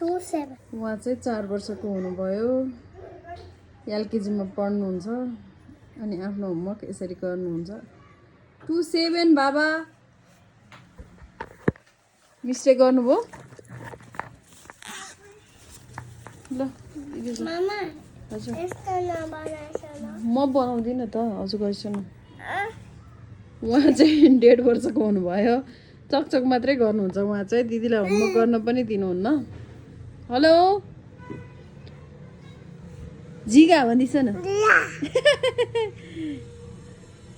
उहाँ चाहिँ 4 वर्षको हुनुभयो। एलकेजीमा पढ्नुहुन्छ अनि आफ्नो होमवर्क यसरी गर्नुहुन्छ। 27 बाबा मिस्टेक गर्नुभयो ल मामा हजुर यस्तो नबनाइस न। म बनाउँदिनँ त हजुर गर्छु न। उहाँ चाहिँ 1.5 वर्षको हुनुभयो। चकचक मात्रै गर्नुहुन्छ उहाँ चाहिँ। दिदीलाई होमवर्क गर्न पनि दिनुहुन्न। हेलो झिगा भनिदिस न।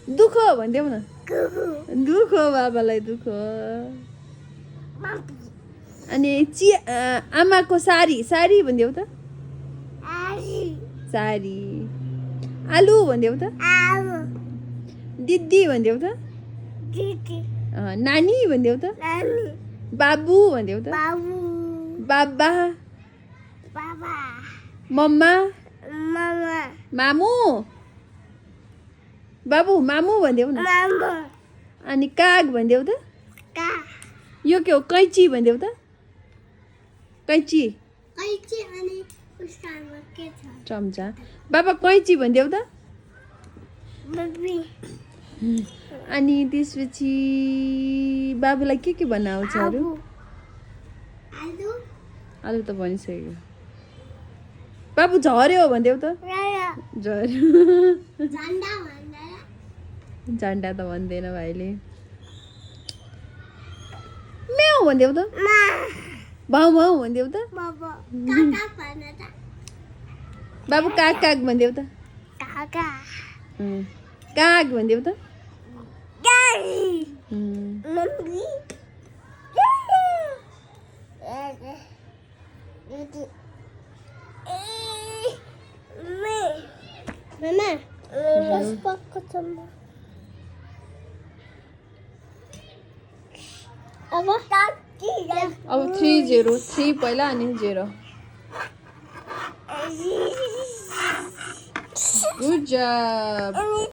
दुःख भनिदेऊ न। दुःख बाबालाई दुःख। अनि आमाको सारी सारी भनिदेऊ त। सारी। आलु भनिदेऊ त। दिदी भनिदेऊ त। नानी भनिदेऊ त। बाबु भनिदेऊ त। बाबा मम्मा मामु बाबु मामु भनिदेऊ न। अनि काग भनिदेऊ त। यो के हो कैची भनिदेऊ त। कैची चम्चा। बाबा कैची भनिदेऊ त। अनि त्यसपछि बाबुलाई के भन्न आउँछ अरू। आलु त भनिसक्यो। बाबु झर्यो भनिदेऊ त। झर्यो झन्डा त भन्दैन भाइले। म्याउ भनिदेऊ त। भाउ भाउ भनिदेऊ त। बाबु काग काग भनिदेऊ त। काग भनिदेऊ त। अब 3-0 3 पहिला अनि 0। गुड जब।